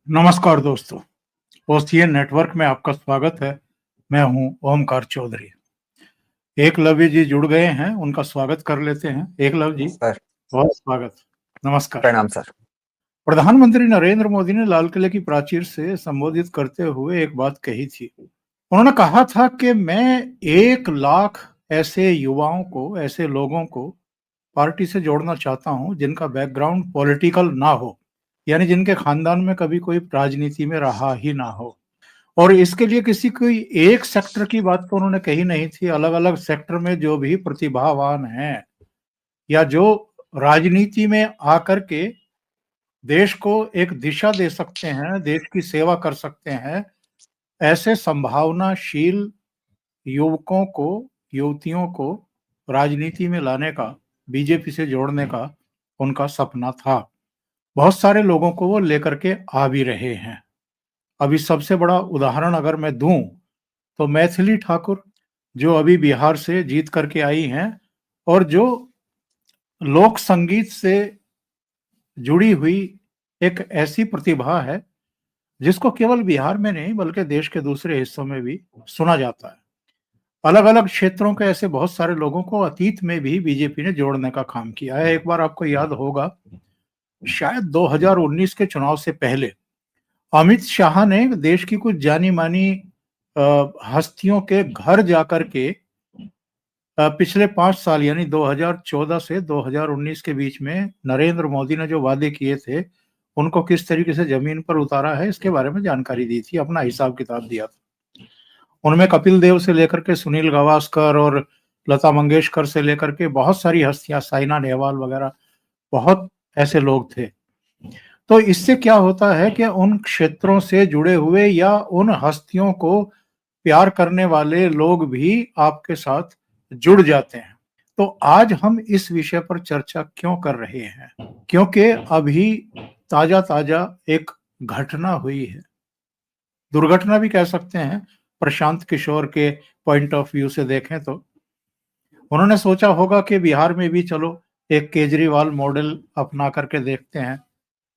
नमस्कार दोस्तों। OCN network में आपका स्वागत है। मैं हूं ओमकार चौधरी। एकलव्य जी जुड़ गए हैं, उनका स्वागत कर लेते हैं। एकलव्य जी, सर बहुत स्वागत। नमस्कार। प्रणाम सर। प्रधानमंत्री नरेंद्र मोदी ने लाल किले की प्राचीर से संबोधित करते हुए एक बात कही थी। उन्होंने कहा था कि मैं 1 लाख ऐसे युवाओं को, ऐसे लोगों को पार्टी से जोड़ना चाहता हूं जिनका बैकग्राउंड पॉलिटिकल ना हो, यानी जिनके खानदान में कभी कोई राजनीति में रहा ही ना हो। और इसके लिए किसी कोई एक सेक्टर की बात तो उन्होंने कही नहीं थी। अलग अलग सेक्टर में जो भी प्रतिभावान हैं या जो राजनीति में आकर के देश को एक दिशा दे सकते हैं, देश की सेवा कर सकते हैं, ऐसे संभावनाशील युवकों को, युवतियों को राजनीति में लाने का, बीजेपी से जोड़ने का उनका सपना था। बहुत सारे लोगों को वो लेकर के आ भी रहे हैं। अभी सबसे बड़ा उदाहरण अगर मैं दूं तो मैथिली ठाकुर, जो अभी बिहार से जीत करके आई हैं और जो लोक संगीत से जुड़ी हुई एक ऐसी प्रतिभा है जिसको केवल बिहार में नहीं बल्कि देश के दूसरे हिस्सों में भी सुना जाता है। अलग अलग क्षेत्रों के ऐसे बहुत सारे लोगों को अतीत में भी बीजेपी ने जोड़ने का काम किया है। एक बार आपको याद होगा, शायद 2019 के चुनाव से पहले अमित शाह ने देश की कुछ जानी मानी हस्तियों के घर जाकर के पिछले 5 साल यानी 2014 से 2019 के बीच में नरेंद्र मोदी ने जो वादे किए थे उनको किस तरीके से जमीन पर उतारा है, इसके बारे में जानकारी दी थी, अपना हिसाब किताब दिया था। उनमें कपिल देव से लेकर के सुनील गावस्कर और लता मंगेशकर से लेकर के बहुत सारी हस्तियां, साइना नेहवाल वगैरह, बहुत ऐसे लोग थे। तो इससे क्या होता है कि उन क्षेत्रों से जुड़े हुए या उन हस्तियों को प्यार करने वाले लोग भी आपके साथ जुड़ जाते हैं। तो आज हम इस विषय पर चर्चा क्यों कर रहे हैं? क्योंकि अभी ताजा ताजा एक घटना हुई है, दुर्घटना भी कह सकते हैं। प्रशांत किशोर के पॉइंट ऑफ व्यू से देखें तो उन्होंने सोचा होगा कि बिहार में भी चलो एक केजरीवाल मॉडल अपना करके देखते हैं,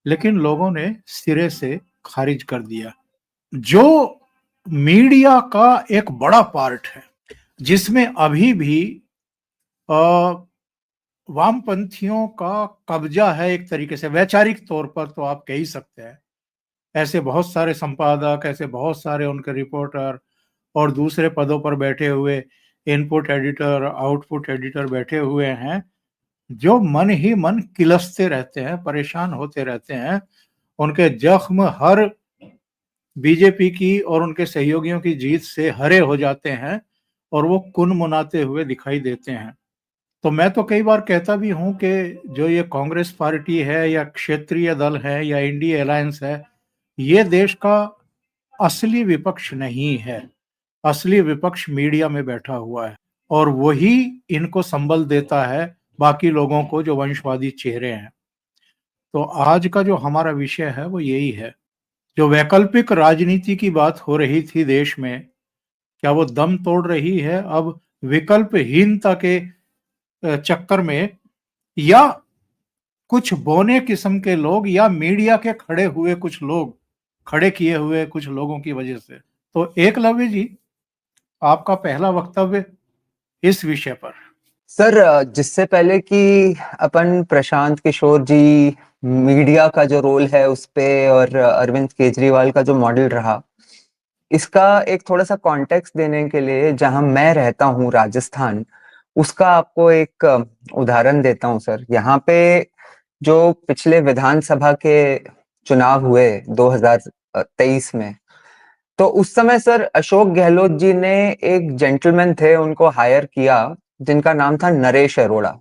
लेकिन लोगों ने सिरे से खारिज कर दिया। जो मीडिया का एक बड़ा पार्ट है जिसमें अभी भी वामपंथियों का कब्जा है, एक तरीके से वैचारिक तौर पर तो आप कह ही सकते हैं। ऐसे बहुत सारे संपादक, ऐसे बहुत सारे उनके रिपोर्टर और दूसरे पदों पर बैठे हुए इनपुट एडिटर, आउटपुट एडिटर बैठे हुए हैं, जो मन ही मन किलसते रहते हैं, परेशान होते रहते हैं। उनके जख्म हर बीजेपी की और उनके सहयोगियों की जीत से हरे हो जाते हैं और वो कुनमुनाते हुए दिखाई देते हैं। तो मैं तो कई बार कहता भी हूं कि जो ये कांग्रेस पार्टी है या क्षेत्रीय दल है या इंडिया अलायंस है, ये देश का असली विपक्ष नहीं है। असली विपक्ष मीडिया में बैठा हुआ है और वही इनको संबल देता है बाकी लोगों को, जो वंशवादी चेहरे हैं। तो आज का जो हमारा विषय है वो यही है। जो वैकल्पिक राजनीति की बात हो रही थी देश में, क्या वो दम तोड़ रही है अब विकल्पहीनता के चक्कर में, या कुछ बौने किस्म के लोग या मीडिया के खड़े हुए कुछ लोग, खड़े किए हुए कुछ लोगों की वजह से? तो एकलव्य जी, आपका पहला वक्तव्य इस विषय पर। सर, जिससे पहले कि अपन प्रशांत किशोर जी, मीडिया का जो रोल है उस पे, और अरविंद केजरीवाल का जो मॉडल रहा, इसका एक थोड़ा सा कॉन्टेक्स्ट देने के लिए, जहां मैं रहता हूं राजस्थान, उसका आपको एक उदाहरण देता हूं सर। यहाँ पे जो पिछले विधानसभा के चुनाव हुए 2023 में, तो उस समय सर अशोक गहलोत जी ने एक जेंटलमैन थे, उनको हायर किया, जिनका नाम था नरेश अरोड़ा।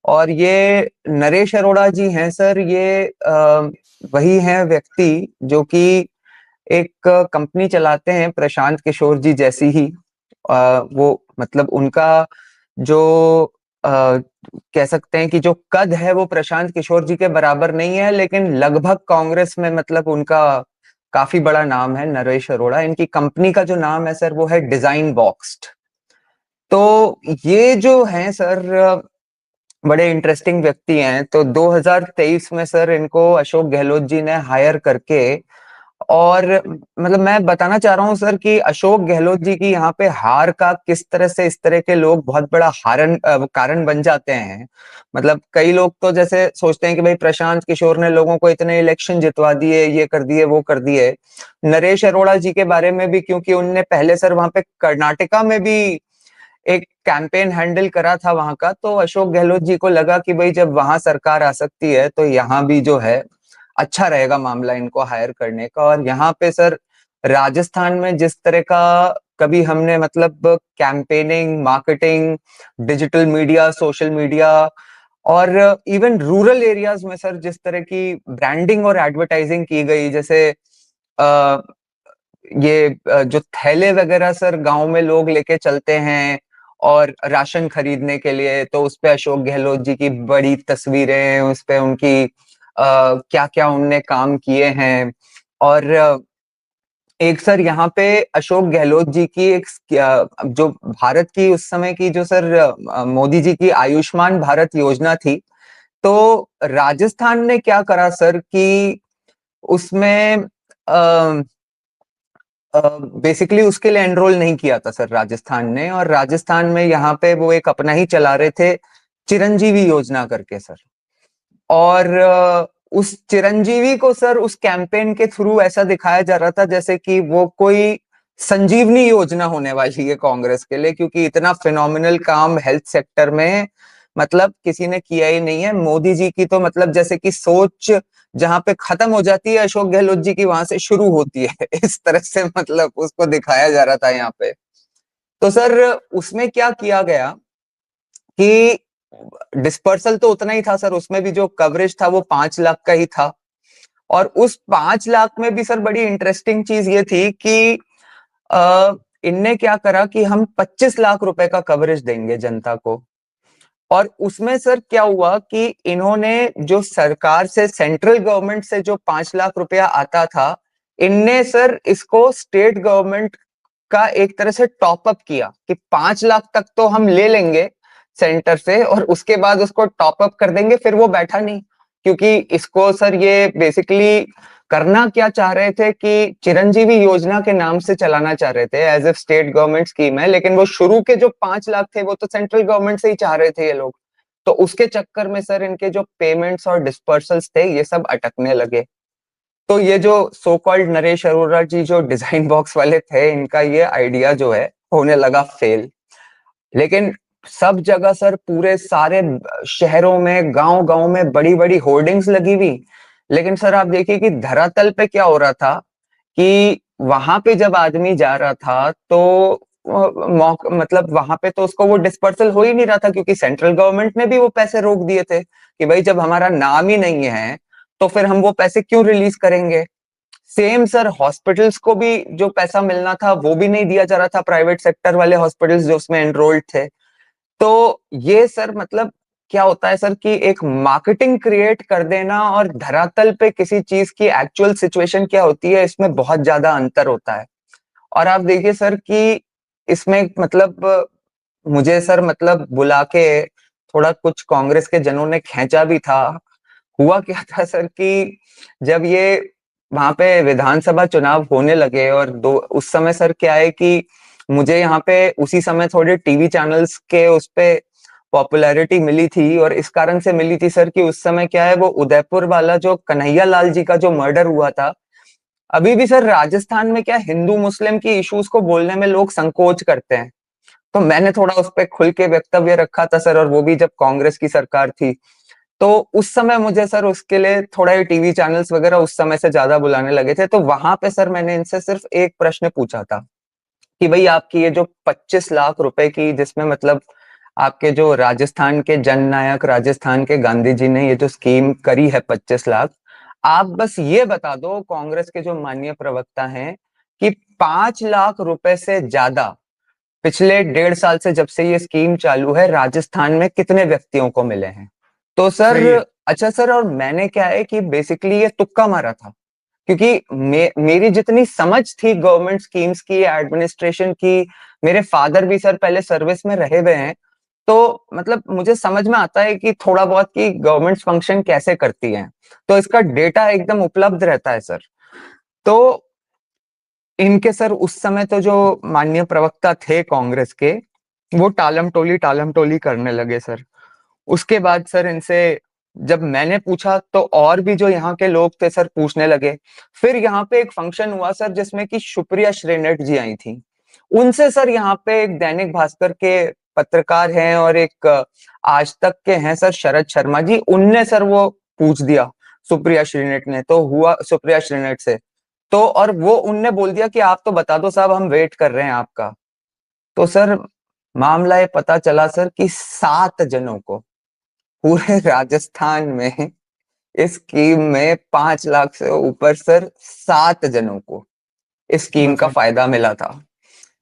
और ये नरेश अरोड़ा जी हैं सर, ये वही हैं व्यक्ति जो कि एक कंपनी चलाते हैं प्रशांत किशोर जी जैसी ही। वो मतलब उनका जो कह सकते हैं कि जो कद है वो प्रशांत किशोर जी के बराबर नहीं है, लेकिन लगभग कांग्रेस में मतलब उनका काफी बड़ा नाम है, नरेश अरोड़ा। इनकी कंपनी का जो नाम है सर वो है डिजाइन बॉक्स्ड। तो ये जो हैं सर, बड़े इंटरेस्टिंग व्यक्ति हैं। तो 2023 में सर इनको अशोक गहलोत जी ने हायर करके और मतलब मैं बताना चाह रहा हूँ सर कि अशोक गहलोत जी की यहाँ पे हार का किस तरह से इस तरह के लोग बहुत बड़ा कारण बन जाते हैं। मतलब कई लोग तो जैसे सोचते हैं कि भाई प्रशांत किशोर ने लोगों को इतने इलेक्शन जितवा दिए, ये कर दिए, वो कर दिए। नरेश अरोड़ा जी के बारे में भी, क्योंकि उनने पहले सर वहां पे कर्नाटका में भी एक कैंपेन हैंडल करा था वहां का, तो अशोक गहलोत जी को लगा कि भाई जब वहां सरकार आ सकती है तो यहाँ भी जो है अच्छा रहेगा मामला इनको हायर करने का। और यहाँ पे सर राजस्थान में जिस तरह का कभी हमने मतलब campaigning, marketing, digital media, social media और इवन रूरल एरियाज में सर जिस तरह की ब्रांडिंग और एडवर्टाइजिंग की गई, जैसे आ, जो थैले वगैरह सर गांव में लोग लेके चलते हैं और राशन खरीदने के लिए, तो उस पे अशोक गहलोत जी की बड़ी तस्वीरें, उस पे उनकी क्या क्या उनने काम किए हैं। और एक सर यहाँ पे अशोक गहलोत जी की एक जो भारत की उस समय की जो सर मोदी जी की आयुष्मान भारत योजना थी, तो राजस्थान ने क्या करा सर कि उसमें बेसिकली उसके लिए एनरोल नहीं किया था सर राजस्थान ने, और राजस्थान में यहाँ पे वो एक अपना ही चला रहे थे चिरंजीवी योजना करके सर। और उस चिरंजीवी को सर उस कैंपेन के थ्रू ऐसा दिखाया जा रहा था जैसे कि वो कोई संजीवनी योजना होने वाली है कांग्रेस के लिए, क्योंकि इतना फिनोमिनल काम हेल्थ सेक्टर में मतलब किसी ने किया ही नहीं है। मोदी जी की तो मतलब जैसे कि सोच जहां पे खत्म हो जाती है अशोक गहलोत जी की, वहां से शुरू होती है इस तरह से मतलब उसको दिखाया जा रहा था यहाँ पे। तो सर उसमें क्या किया गया कि डिस्पर्सल तो उतना ही था सर, उसमें भी जो कवरेज था वो 5 लाख का ही था। और उस 5 लाख में भी सर बड़ी इंटरेस्टिंग चीज ये थी कि इनने क्या करा कि हम 25 लाख रुपए का कवरेज देंगे जनता को। और उसमें सर क्या हुआ कि इन्होंने जो सरकार से, सेंट्रल गवर्नमेंट से जो 5 लाख रुपया आता था, इनने सर इसको स्टेट गवर्नमेंट का एक तरह से टॉप अप किया कि 5 लाख तक तो हम ले लेंगे सेंटर से और उसके बाद उसको टॉप अप कर देंगे। फिर वो बैठा नहीं, क्योंकि इसको सर ये बेसिकली करना क्या चाह रहे थे कि चिरंजीवी योजना के नाम से चलाना चाह रहे थे as a state government scheme है, लेकिन वो शुरू के जो 5 लाख थे वो तो सेंट्रल गवर्नमेंट से ही चाह रहे थे ये लोग। तो उसके चक्कर में सर इनके जो पेमेंट्स और डिस्पर्सल्स थे ये सब अटकने लगे। तो ये जो सो कॉल्ड नरेश अरोड़ा जी जो डिजाइन बॉक्स वाले थे, इनका ये आइडिया जो है होने लगा फेल। लेकिन सब जगह सर पूरे सारे शहरों में, गांव गांव में बड़ी बड़ी होर्डिंग्स लगी हुई। लेकिन सर आप देखिए कि धरातल पे क्या हो रहा था कि वहां पे जब आदमी जा रहा था तो मतलब वहां पे तो उसको वो डिस्पर्सल हो ही नहीं रहा था, क्योंकि सेंट्रल गवर्नमेंट ने भी वो पैसे रोक दिए थे कि भाई जब हमारा नाम ही नहीं है तो फिर हम वो पैसे क्यों रिलीज करेंगे। सेम सर हॉस्पिटल्स को भी जो पैसा मिलना था वो भी नहीं दिया जा रहा था, प्राइवेट सेक्टर वाले हॉस्पिटल्स जो उसमें एनरोल्ड थे। तो ये सर मतलब क्या होता है सर कि एक मार्केटिंग क्रिएट कर देना और धरातल पे किसी चीज की एक्चुअल सिचुएशन क्या होती है, इसमें बहुत ज्यादा अंतर होता है। और आप देखिए सर कि इसमें मतलब मुझे सर मतलब बुला के थोड़ा कुछ कांग्रेस के जनों ने खींचा भी था। हुआ क्या था सर कि जब ये वहां पे विधानसभा चुनाव होने लगे और दो उस समय सर क्या है कि मुझे यहाँ पे उसी समय थोड़े टीवी चैनल्स के उस पे पॉपुलैरिटी मिली थी, और इस कारण से मिली थी सर कि उस समय क्या है वो उदयपुर वाला जो कन्हैया लाल जी का जो मर्डर हुआ था। अभी भी सर राजस्थान में क्या हिंदू मुस्लिम की इश्यूज को बोलने में लोग संकोच करते हैं। तो मैंने थोड़ा उस पर खुल के वक्तव्य रखा था सर, और वो भी जब कांग्रेस की सरकार थी। तो उस समय मुझे सर उसके लिए थोड़ा ये टीवी चैनल्स वगैरह उस समय से ज्यादा बुलाने लगे थे। तो वहां पे सर मैंने इनसे सिर्फ एक प्रश्न पूछा था कि भाई आपकी ये जो 25 लाख रुपए की, जिसमें मतलब आपके जो राजस्थान के जननायक, राजस्थान के गांधी जी ने ये जो स्कीम करी है 25 लाख, आप बस ये बता दो कांग्रेस के जो माननीय प्रवक्ता हैं कि 5 लाख रुपए से ज्यादा पिछले 1.5 साल से जब से ये स्कीम चालू है राजस्थान में कितने व्यक्तियों को मिले हैं। तो सर सही है। अच्छा सर, और मैंने क्या है कि बेसिकली ये तुक्का मारा था, क्योंकि मेरी जितनी समझ थी गवर्नमेंट स्कीम्स की, एडमिनिस्ट्रेशन की, मेरे फादर भी सर पहले सर्विस में रहे हुए हैं, तो मतलब मुझे समझ में आता है कि थोड़ा बहुत कि गवर्नमेंट फंक्शन कैसे करती हैं। तो इसका डेटा एकदम उपलब्ध रहता है सर। तो इनके सर उस समय तो जो माननीय प्रवक्ता थे कांग्रेस के, वो टालम टोली करने लगे सर। उसके बाद सर इनसे जब मैंने पूछा तो और भी जो यहाँ के लोग थे सर पूछने लगे। फिर यहाँ पे एक फंक्शन हुआ सर जिसमें कि सुप्रिया श्रीनेट जी आई थी। उनसे सर यहाँ पे एक दैनिक भास्कर के पत्रकार हैं और एक आज तक के हैं सर शरद शर्मा जी, उनने सर वो पूछ दिया सुप्रिया श्रीनेट ने, तो हुआ सुप्रिया श्रीनेट से। तो और वो उनने बोल दिया कि आप तो बता दो साहब, हम वेट कर रहे हैं आपका। तो सर मामला ये पता चला सर कि 7 जनों को पूरे राजस्थान में इस स्कीम में 5 लाख से ऊपर सर 7 जनों को इस स्कीम का बताइए। फायदा मिला था।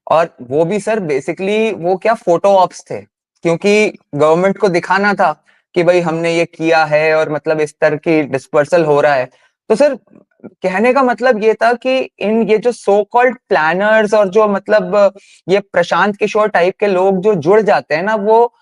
और वो भी सर बेसिकली वो क्या फोटो ऑप्स थे, क्योंकि गवर्नमेंट को दिखाना था कि भाई हमने ये किया है और मतलब इस तरह की डिस्पर्सल हो रहा है। तो सर कहने का मतलब ये था कि इन ये जो सो कॉल्ड प्लानर्स और जो मतलब ये प्रशांत किशोर टाइप के लोग जो जुड़ जाते हैं ना, वो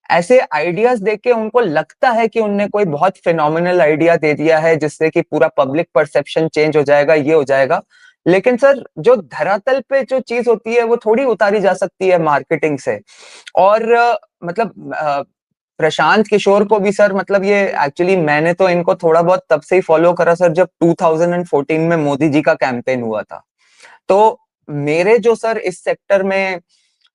ऐसे आइडियाज देख के उनको लगता है कि उनने कोई बहुत फिनोमिनल आइडिया दे दिया है जिससे कि पूरा पब्लिक परसेप्शन चेंज हो जाएगा, ये हो जाएगा। लेकिन सर जो धरातल पे जो चीज होती है वो थोड़ी उतारी जा सकती है मार्केटिंग से। और मतलब प्रशांत किशोर को भी सर मतलब ये एक्चुअली मैंने तो इनको थोड़ा बहुत तब से ही फॉलो करा सर जब 2014 में मोदी जी का कैंपेन हुआ था। तो मेरे जो सर इस सेक्टर में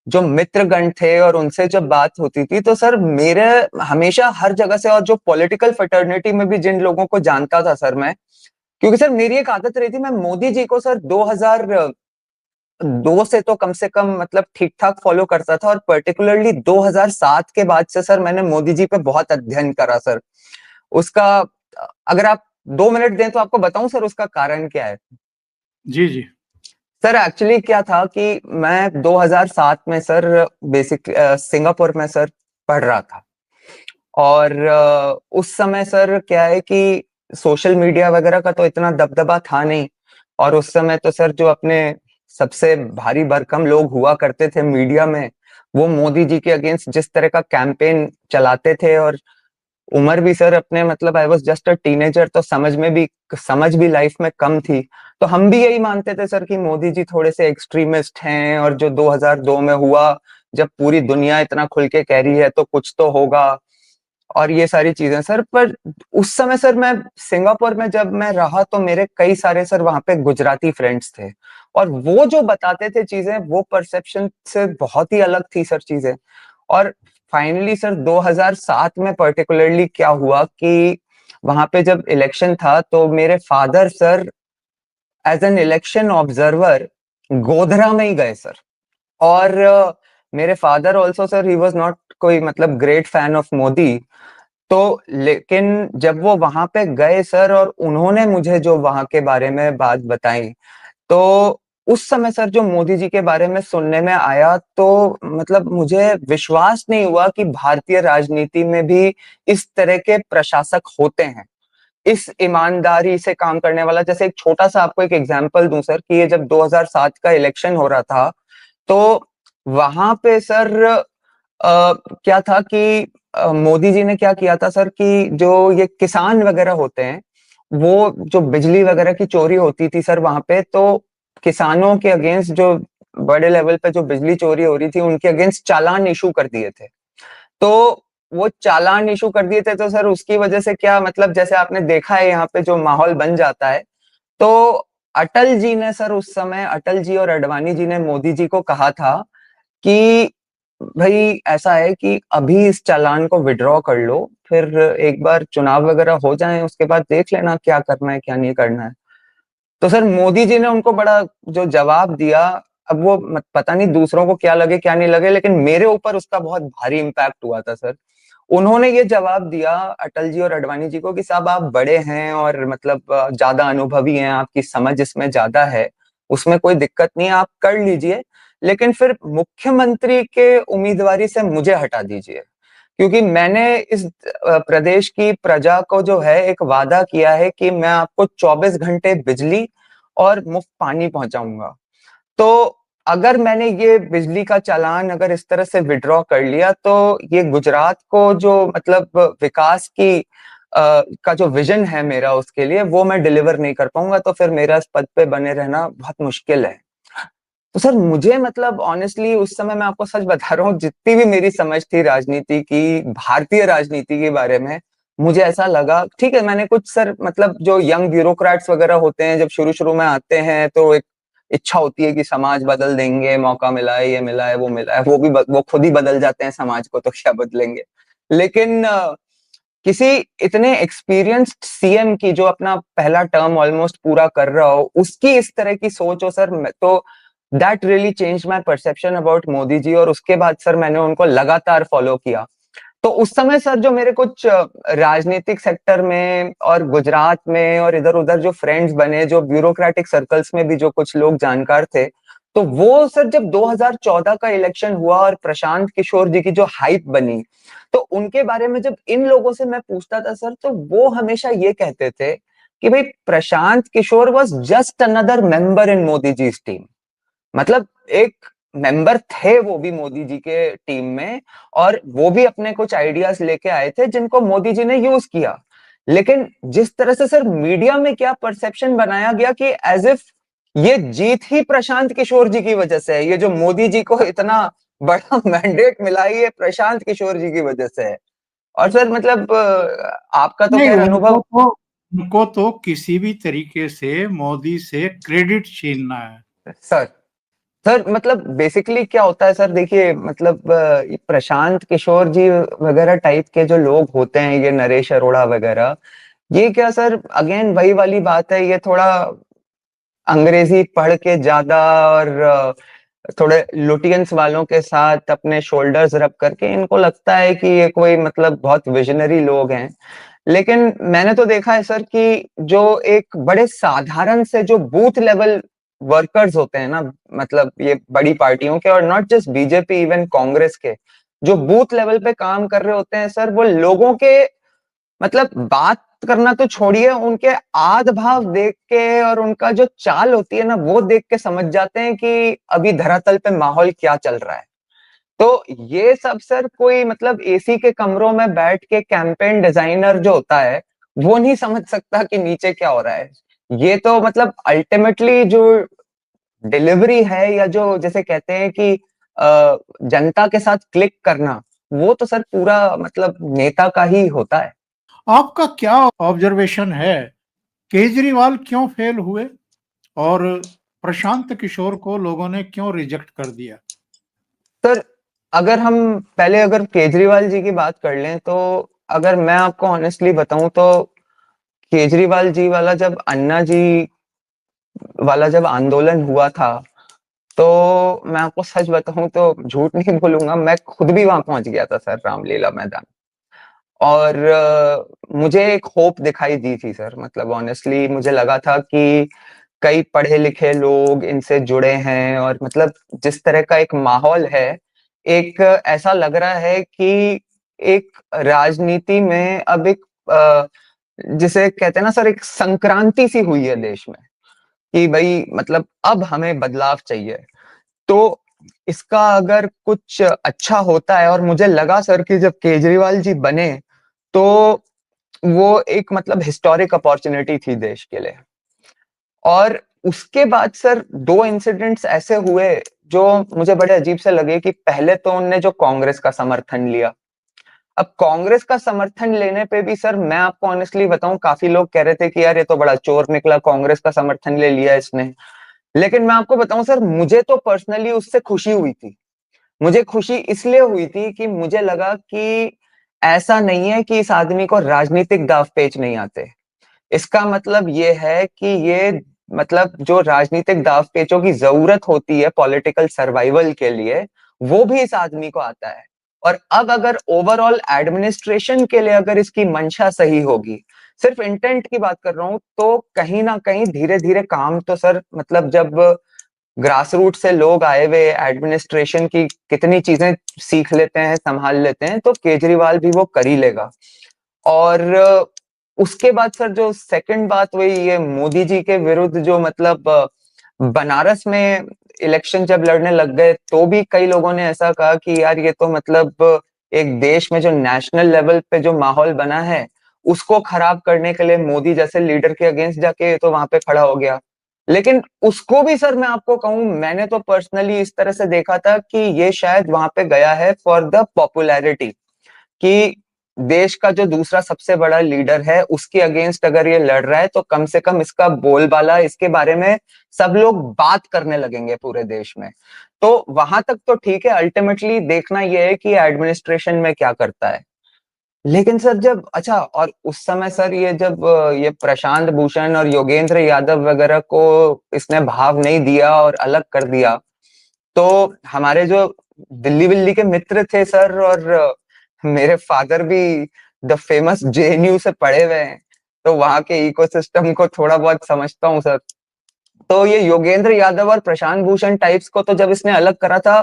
जो मित्रगण थे और उनसे जब बात होती थी तो सर मेरे हमेशा हर जगह से, और जो पॉलिटिकल फ्रेटर्निटी में भी जिन लोगों को जानता था सर मैं, क्योंकि सर मेरी एक आदत रही थी, मैं मोदी जी को सर 2002 से तो कम से कम मतलब ठीक ठाक फॉलो करता था, और पर्टिकुलरली 2007 के बाद से सर मैंने मोदी जी पे बहुत अध्ययन करा सर। उसका अगर आप 2 मिनट दें तो आपको बताऊं सर उसका कारण क्या है। जी जी। सर एक्चुअली क्या था कि मैं 2007 में सर बेसिक सिंगापुर में सर पढ़ रहा था। और उस समय सर क्या है कि सोशल मीडिया वगैरह का तो इतना दबदबा था नहीं। और उस समय तो सर जो अपने सबसे भारी भरकम लोग हुआ करते थे मीडिया में, वो मोदी जी के अगेंस्ट जिस तरह का कैंपेन चलाते थे, और उम्र भी सर अपने मतलब I was just a teenager, तो समझ भी लाइफ में कम थी। तो हम भी यही मानते थे सर कि मोदी जी थोड़े से एक्सट्रीमिस्ट हैं, और जो 2002 में हुआ जब पूरी दुनिया इतना खुल के कह रही है तो कुछ तो होगा, और ये सारी चीजें सर। पर उस समय सर मैं सिंगापुर में जब मैं रहा तो मेरे कई सारे सर वहां पे गुजराती फ्रेंड्स थे, और वो जो बताते थे चीजें वो परसेप्शन से बहुत ही अलग थी सर चीजें। और फाइनली सर 2007 में पर्टिकुलरली क्या हुआ कि वहां पे जब इलेक्शन था तो मेरे father sir as an election observer Godhra में ही गए सर। और मेरे father also sir he was not कोई मतलब ग्रेट फैन ऑफ मोदी। तो लेकिन जब वो वहां पे गए सर और उन्होंने मुझे जो वहां के बारे में बात बताई, तो उस समय सर जो मोदी जी के बारे में सुनने में आया तो मतलब मुझे विश्वास नहीं हुआ कि भारतीय राजनीति में भी इस तरह के प्रशासक होते हैं, इस ईमानदारी से काम करने वाला। जैसे एक छोटा सा आपको एक एग्जांपल दूं सर कि ये जब 2007 का इलेक्शन हो रहा था तो वहां पे सर क्या था कि मोदी जी ने क्या किया था सर कि जो ये किसान वगैरह होते हैं, वो जो बिजली वगैरह की चोरी होती थी सर वहां पे, तो किसानों के अगेंस्ट जो बड़े लेवल पे जो बिजली चोरी हो रही थी उनके अगेंस्ट चालान इशू कर दिए थे। तो वो चालान इशू कर दिए थे तो सर उसकी वजह से क्या मतलब जैसे आपने देखा है यहाँ पे जो माहौल बन जाता है। तो अटल जी ने सर उस समय, अटल जी और अडवाणी जी ने मोदी जी को कहा था कि भाई ऐसा है कि अभी इस चालान को विड्रॉ कर लो, फिर एक बार चुनाव वगैरह हो जाए उसके बाद देख लेना क्या करना है क्या नहीं करना है। तो सर मोदी जी ने उनको बड़ा जो जवाब दिया, अब वो पता नहीं दूसरों को क्या लगे क्या नहीं लगे, लेकिन मेरे ऊपर उसका बहुत भारी इम्पैक्ट हुआ था सर। उन्होंने ये जवाब दिया अटल जी और अडवाणी जी को कि साहब आप बड़े हैं और मतलब ज्यादा अनुभवी हैं, आपकी समझ इसमें ज्यादा है, उसमें कोई दिक्कत नहीं है, आप कर लीजिए, लेकिन फिर मुख्यमंत्री के उम्मीदवारी से मुझे हटा दीजिए, क्योंकि मैंने इस प्रदेश की प्रजा को जो है एक वादा किया है कि मैं आपको 24 घंटे बिजली और मुफ्त पानी पहुंचाऊंगा। तो अगर मैंने ये बिजली का चालान अगर इस तरह से विड्रॉ कर लिया तो ये गुजरात को जो मतलब विकास की का जो विजन है मेरा उसके लिए, वो मैं डिलीवर नहीं कर पाऊंगा, तो फिर मेरा इस पद पे बने रहना बहुत मुश्किल है। तो सर मुझे मतलब ऑनेस्टली उस समय मैं आपको सच बता रहा हूँ, जितनी भी मेरी समझ थी राजनीति की, भारतीय राजनीति के बारे में, मुझे ऐसा लगा, ठीक है मैंने कुछ सर मतलब जो यंग ब्यूरोक्रेट्स वगैरह होते हैं, जब शुरू शुरू में आते हैं तो एक इच्छा होती है कि समाज बदल देंगे, मौका मिला है, ये मिला है, वो मिला है, वो खुद ही बदल जाते हैं समाज को, तो क्या बदलेंगे। लेकिन किसी इतने एक्सपीरियंस्ड सीएम की, जो अपना पहला टर्म ऑलमोस्ट पूरा कर रहा हो, उसकी इस तरह की सोच हो सर, तो that really change my perception about Modi ji. और उसके बाद सर मैंने उनको लगातार फॉलो किया। तो उस समय सर जो मेरे कुछ राजनीतिक सेक्टर में और गुजरात में और इधर उधर जो फ्रेंड्स बने, जो ब्यूरोक्रेटिक सर्कल्स में भी जो कुछ लोग जानकार थे, तो वो सर जब 2014 का इलेक्शन हुआ और प्रशांत किशोर जी की जो हाइप बनी, तो उनके बारे में जब इन लोगों से मैं पूछता था सर, तो वो हमेशा ये कहते थे कि भाई Prashant Kishor was just another member in Modi ji team. मतलब एक मेंबर थे वो भी मोदी जी के टीम में, और वो भी अपने कुछ आइडियाज लेके आए थे जिनको मोदी जी ने यूज किया। लेकिन जिस तरह से सर मीडिया में क्या परसेप्शन बनाया गया कि एज इफ ये जीत ही प्रशांत किशोर जी की वजह से है, ये जो मोदी जी को इतना बड़ा मैंडेट मिला है, ये प्रशांत किशोर जी की वजह से है। और सर मतलब आपका तो नहीं, खैर अनुभव। उनको तो किसी भी तरीके से मोदी से क्रेडिट छीनना है। सर सर मतलब बेसिकली क्या होता है सर, देखिए मतलब ये प्रशांत किशोर जी वगैरह टाइप के जो लोग होते हैं, ये नरेश अरोड़ा वगैरह, ये क्या सर अगेन वही वाली बात है, ये थोड़ा अंग्रेजी पढ़ के ज्यादा और थोड़े लुटियंस वालों के साथ अपने शोल्डर्स रब करके इनको लगता है कि ये कोई मतलब बहुत विजनरी लोग हैं। लेकिन मैंने तो देखा है सर कि जो एक बड़े साधारण से जो बूथ लेवल वर्कर्स होते हैं ना, मतलब ये बड़ी पार्टियों के, और not just BJP, even Congress के, जो बूथ लेवल पे काम कर रहे होते हैं सर, वो लोगों के मतलब बात करना तो छोड़िए, उनके आद भाव देख के और उनका जो चाल होती है ना, वो देख के समझ जाते हैं कि अभी धरातल पे माहौल क्या चल रहा है। तो ये सब सर कोई मतलब एसी के कमरों में बैठ के कैंपेन डिजाइनर जो होता है, वो नहीं समझ सकता कि नीचे क्या हो रहा है। ये तो मतलब अल्टीमेटली जो डिलीवरी है, या जो जैसे कहते हैं कि जनता के साथ क्लिक करना, वो तो सर पूरा मतलब नेता का ही होता है। आपका क्या ऑब्जर्वेशन है, केजरीवाल क्यों फेल हुए और प्रशांत किशोर को लोगों ने क्यों रिजेक्ट कर दिया? सर अगर हम पहले अगर केजरीवाल जी की बात कर लें, तो अगर मैं आपको ऑनेस्टली बताऊं तो केजरीवाल जी वाला जब अन्ना जी वाला जब आंदोलन हुआ था, तो मैं आपको सच बताऊं तो झूठ नहीं बोलूंगा, मैं खुद भी वहां पहुंच गया था सर, रामलीला मैदान। और मुझे एक होप दिखाई दी थी सर, मतलब ऑनेस्टली मुझे लगा था कि कई पढ़े लिखे लोग इनसे जुड़े हैं, और मतलब जिस तरह का एक माहौल है, एक ऐसा लग रहा है कि एक राजनीति में अब एक जिसे कहते हैं ना सर, एक संक्रांति सी हुई है देश में, कि भाई मतलब अब हमें बदलाव चाहिए। तो इसका अगर कुछ अच्छा होता है, और मुझे लगा सर कि जब केजरीवाल जी बने, तो वो एक मतलब हिस्टोरिक अपॉर्चुनिटी थी देश के लिए। और उसके बाद सर दो इंसिडेंट्स ऐसे हुए जो मुझे बड़े अजीब से लगे, कि पहले तो उनने जो कांग्रेस का समर्थन लिया। अब कांग्रेस का समर्थन लेने पे भी सर मैं आपको ऑनेस्टली बताऊं, काफी लोग कह रहे थे कि यार ये तो बड़ा चोर निकला, कांग्रेस का समर्थन ले लिया इसने। लेकिन मैं आपको बताऊं सर, मुझे तो पर्सनली उससे खुशी हुई थी। मुझे खुशी इसलिए हुई थी कि मुझे लगा कि ऐसा नहीं है कि इस आदमी को राजनीतिक दाव पेच नहीं आते। इसका मतलब ये है कि ये मतलब जो राजनीतिक दाव पेचों की जरूरत होती है पॉलिटिकल सर्वाइवल के लिए, वो भी इस आदमी को आता है। और अब अगर ओवरऑल एडमिनिस्ट्रेशन के लिए अगर इसकी मंशा सही होगी, सिर्फ इंटेंट की बात कर रहा हूं, तो कहीं ना कहीं धीरे धीरे काम तो सर मतलब जब ग्रास रूट से लोग आए हुए एडमिनिस्ट्रेशन की कितनी चीजें सीख लेते हैं, संभाल लेते हैं, तो केजरीवाल भी वो कर ही लेगा। और उसके बाद सर जो सेकंड बात हुई, ये मोदी जी के विरुद्ध जो मतलब बनारस में इलेक्शन जब लड़ने लग गए, तो भी कई लोगों ने ऐसा कहा कि यार ये तो मतलब एक देश में जो नेशनल लेवल पे जो माहौल बना है, उसको खराब करने के लिए मोदी जैसे लीडर के अगेंस्ट जाके तो वहां पे खड़ा हो गया। लेकिन उसको भी सर मैं आपको कहूं, मैंने तो पर्सनली इस तरह से देखा था कि ये शायद वहां पे गया है फॉर द पॉपुलैरिटी, कि देश का जो दूसरा सबसे बड़ा लीडर है उसके अगेंस्ट अगर ये लड़ रहा है तो कम से कम इसका बोलबाला, इसके बारे में सब लोग बात करने लगेंगे पूरे देश में। तो वहां तक तो ठीक है, अल्टीमेटली देखना यह है कि एडमिनिस्ट्रेशन में क्या करता है। लेकिन सर जब अच्छा, और उस समय सर ये जब ये प्रशांत भूषण और योगेंद्र यादव वगैरह को इसने भाव नहीं दिया और अलग कर दिया, तो हमारे जो दिल्ली विल्ली के मित्र थे सर, और मेरे फादर भी द फेमस जेएनयू से पढ़े हुए हैं, तो वहां के इकोसिस्टम को थोड़ा बहुत समझता हूँ सर। तो ये योगेंद्र यादव और प्रशांत भूषण टाइप्स को तो जब इसने अलग करा था,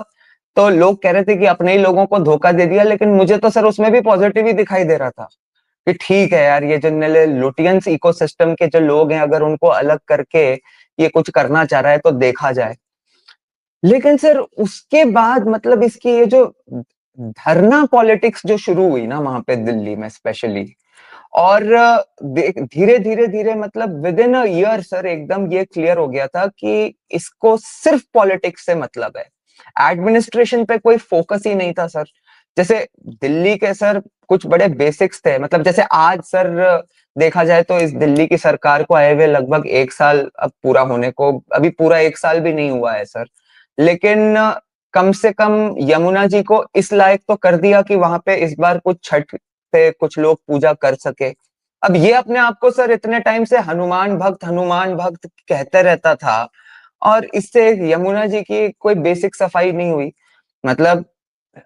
तो लोग कह रहे थे कि अपने ही लोगों को धोखा दे दिया, लेकिन मुझे तो सर उसमें भी पॉजिटिव ही दिखाई दे रहा था कि ठीक है यार, ये जो लुटियंस इकोसिस्टम के जो लोग हैं, अगर उनको अलग करके ये कुछ करना चाह रहा है तो देखा जाए। लेकिन सर उसके बाद मतलब इसकी ये जो धरना पॉलिटिक्स जो शुरू हुई ना वहां पे दिल्ली में स्पेशली, और धीरे धीरे धीरे मतलब with in a year sir एकदम ये क्लियर हो गया था कि इसको सिर्फ पॉलिटिक्स से मतलब है, एडमिनिस्ट्रेशन पे कोई फोकस ही नहीं था सर। जैसे दिल्ली के सर कुछ बड़े बेसिक्स थे, मतलब जैसे आज सर देखा जाए तो इस दिल्ली की सरकार को आए हुए लगभग 1 साल अब पूरा होने को, अभी पूरा 1 साल भी नहीं हुआ है सर। लेकिन कम से कम यमुना जी को इस लायक तो कर दिया कि वहां पे इस बार कुछ छठ पे कुछ लोग पूजा कर सके। अब ये अपने आप को सर इतने टाइम से हनुमान भक्त कहते रहता था, और इससे यमुना जी की कोई बेसिक सफाई नहीं हुई। मतलब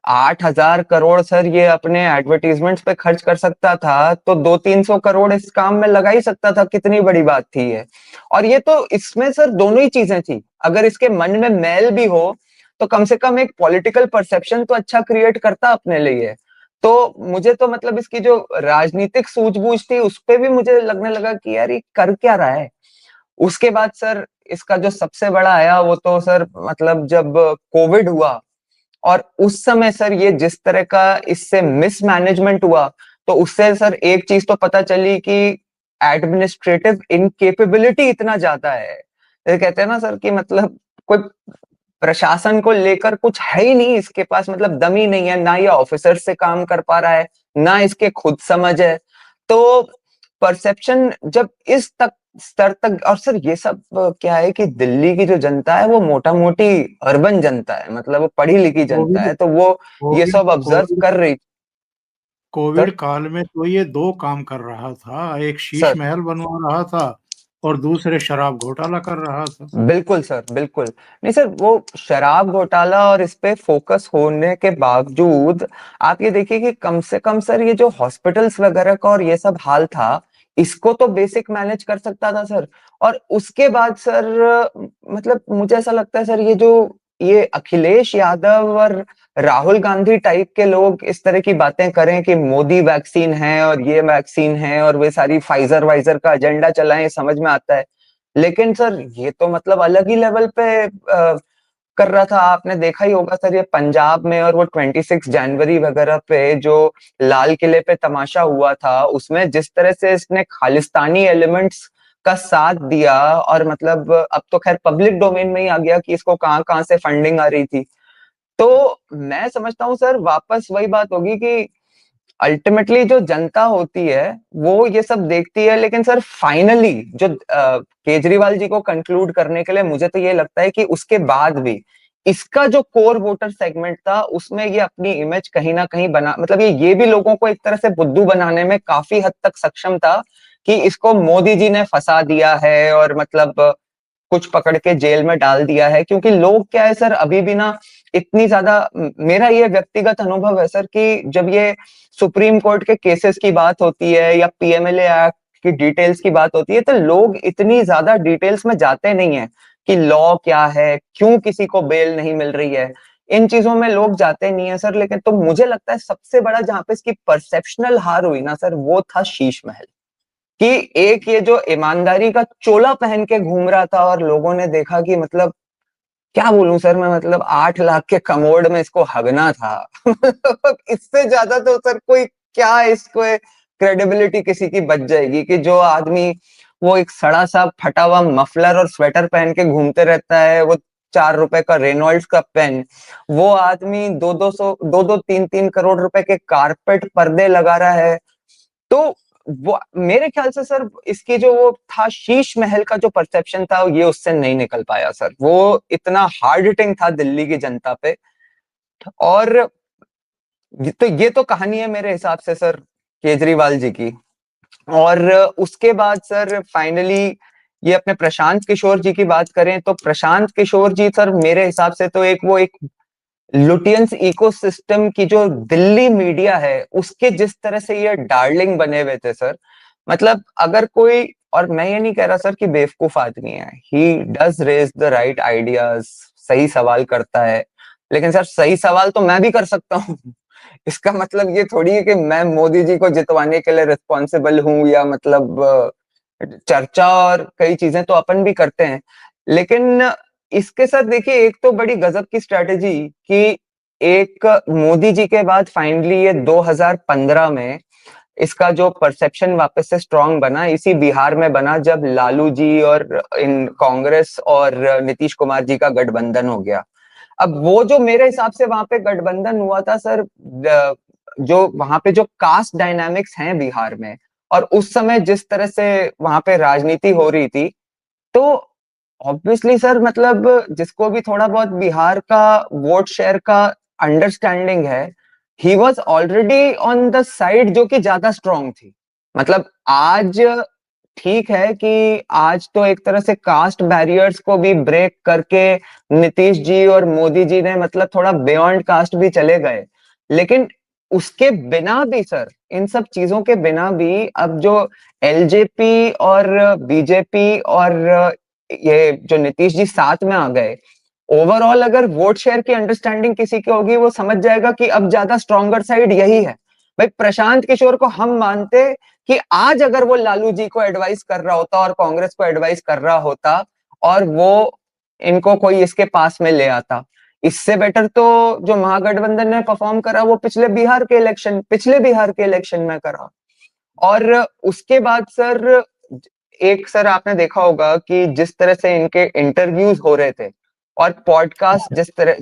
8,000 करोड़ सर ये अपने एडवर्टीजमेंट्स पे खर्च कर सकता था, तो 200-300 करोड़ इस काम में लगा ही सकता था, कितनी बड़ी बात थी ये। और ये तो इसमें सर दोनों ही चीजें थी, अगर इसके मन में मैल भी हो तो कम से कम एक पॉलिटिकल परसेप्शन तो अच्छा क्रिएट करता अपने लिए। तो मुझे तो मतलब इसकी जो राजनीतिक सूझबूझ थी उस पे भी मुझे लगने लगा कि यार ये कर क्या रहा है। उसके बाद सर इसका जो सबसे बड़ा आया वो तो सर मतलब जब कोविड हुआ, और उस समय सर ये जिस तरह का इससे मिसमैनेजमेंट हुआ, तो उससे सर एक चीज तो पता चली कि एडमिनिस्ट्रेटिव इनकेपेबिलिटी इतना ज्यादा है। ये कहते हैं ना सर कि मतलब कोई प्रशासन को लेकर कुछ है ही नहीं इसके पास, मतलब दम ही नहीं है, ना ये ऑफिसर से काम कर पा रहा है, ना इसके खुद समझ है। तो परसेप्शन जब इस तक स्तर तक, और सर ये सब क्या है कि दिल्ली की जो जनता है वो मोटा मोटी अर्बन जनता है, मतलब वो पढ़ी लिखी जनता कोविड है, तो वो ये कोविड सब ऑब्जर्व कोविड कर रही। कोविड सर काल में तो ये दो काम कर रहा था, एक शीश सर महल बनवा रहा था और दूसरे शराब घोटाला कर रहा था। बिल्कुल सर बिल्कुल। नहीं सर, वो शराब घोटाला और इस पे फोकस होने के बावजूद आप ये देखिए कि कम से कम सर ये जो हॉस्पिटल्स वगैरह का और ये सब हाल था, इसको तो बेसिक मैनेज कर सकता था सर। और उसके बाद सर मतलब मुझे ऐसा लगता है सर ये अखिलेश यादव और राहुल गांधी टाइप के लोग इस तरह की बातें करें कि मोदी वैक्सीन है और ये वैक्सीन है और वे सारी फाइजर वाइजर का एजेंडा चलाएं, समझ में आता है। लेकिन सर ये तो मतलब अलग ही लेवल पे कर रहा था। आपने देखा ही होगा सर ये पंजाब में, और वो 26 जनवरी वगैरह पे जो लाल किले पे तमाशा हुआ था, उसमें जिस तरह से इसने खालिस्तानी एलिमेंट्स का साथ दिया, और मतलब अब तो खैर पब्लिक डोमेन में ही आ गया कि इसको कहाँ कहाँ से फंडिंग आ रही थी। तो मैं समझता हूँ सर वापस वही बात होगी कि अल्टीमेटली जो जनता होती है वो ये सब देखती है, लेकिन सर फाइनली जो केजरीवाल जी को कंक्लूड करने के लिए मुझे तो ये लगता है कि उसके बाद भी इसका जो कोर वोटर सेगमेंट था उसमें ये अपनी इमेज कहीं ना कहीं बना, मतलब ये भी लोगों को एक तरह से बुद्धू बनाने में काफी हद तक सक्षम था कि इसको मोदी जी ने फंसा दिया है, और मतलब कुछ पकड़ के जेल में डाल दिया है। क्योंकि लोग क्या है सर अभी भी ना इतनी ज्यादा, मेरा ये व्यक्तिगत अनुभव है सर कि जब ये सुप्रीम कोर्ट के केसेस की बात होती है या पीएमएलए एक्ट की डिटेल्स की बात होती है, तो लोग इतनी ज्यादा डिटेल्स में जाते नहीं है कि लॉ क्या है, क्यों किसी को बेल नहीं मिल रही है, इन चीजों में लोग जाते नहीं है सर। लेकिन तो मुझे लगता है सबसे बड़ा जहां पे इसकी परसेप्शनल हार हुई ना सर, वो था शीश महल। कि एक ये जो ईमानदारी का चोला पहन के घूम रहा था, और लोगों ने देखा कि मतलब क्या बोलूं सर मैं, मतलब 8 लाख के कमोड में इसको हगना था। इससे ज्यादा तो सर कोई क्या इसको क्रेडिबिलिटी किसी की बच जाएगी कि जो आदमी वो एक सड़ा सा फटा हुआ मफलर और स्वेटर पहन के घूमते रहता है, वो 4 रुपए का रेनॉल्ड्स का पेन, वो आदमी 2-2 3-3 करोड़ रुपए के कारपेट पर्दे लगा रहा है। तो वो मेरे ख्याल से सर इसकी जो वो था शीश महल का जो परसेप्शन था ये उससे नहीं निकल पाया सर, वो इतना हार्ड हिटिंग था दिल्ली की जनता पे। और ये तो कहानी है मेरे हिसाब से सर केजरीवाल जी की। और उसके बाद सर फाइनली ये अपने प्रशांत किशोर जी की बात करें तो प्रशांत किशोर जी सर मेरे हिसाब से तो एक लुटियंस इकोसिस्टम की जो दिल्ली मीडिया है उसके जिस तरह से ये डार्लिंग बने हुए थे सर, मतलब अगर कोई, और मैं ये नहीं कह रहा सर कि बेवकूफ आदमी है, he does raise the right ideas, सही सवाल करता है, लेकिन सर सही सवाल तो मैं भी कर सकता हूँ। इसका मतलब ये थोड़ी है कि मैं मोदी जी को जितवाने के लिए रिस्पॉन्सिबल हूँ, या मतलब चर्चा और कई चीजें तो अपन भी करते हैं, लेकिन इसके साथ देखिए एक तो बड़ी गजब की स्ट्रेटेजी कि एक मोदी जी के बाद फाइनली ये 2015 में इसका जो परसेप्शन वापस से स्ट्रांग बना इसी बिहार में बना जब लालू जी और इन कांग्रेस और नीतीश कुमार जी का गठबंधन हो गया। अब वो जो मेरे हिसाब से वहां पे गठबंधन हुआ था सर, जो वहां पे जो कास्ट डायनामिक्स हैं बिहार में और उस समय जिस तरह से वहां पे राजनीति हो रही थी, तो ऑब्वियसली सर मतलब जिसको भी थोड़ा बहुत बिहार का वोट शेयर का अंडरस्टैंडिंग है, he was already on the side जो कि ज्यादा स्ट्रांग थी। मतलब आज ठीक है कि आज तो एक तरह से कास्ट बैरियर्स को भी ब्रेक करके नीतीश जी और मोदी जी ने मतलब थोड़ा बियॉन्ड कास्ट भी चले गए, लेकिन उसके बिना भी सर, इन सब चीजों के बिना भी अब जो एलजेपी और बीजेपी और ये जो नीतीश जी साथ में आ गए, ओवरऑल अगर वोट शेयर की अंडरस्टैंडिंग किसी की होगी वो समझ जाएगा कि अब ज्यादा स्ट्रॉन्गर साइड यही है। भाई प्रशांत किशोर को हम मानते कि आज अगर वो लालू जी को एडवाइस कर रहा होता और कांग्रेस को एडवाइस कर रहा होता और वो इनको कोई इसके पास में ले आता, इससे बेटर तो जो महागठबंधन ने परफॉर्म करा वो पिछले बिहार के इलेक्शन में करा। और उसके बाद सर एक सर आपने देखा होगा कि जिस तरह से इनके इंटरव्यूज हो रहे थे और पॉडकास्ट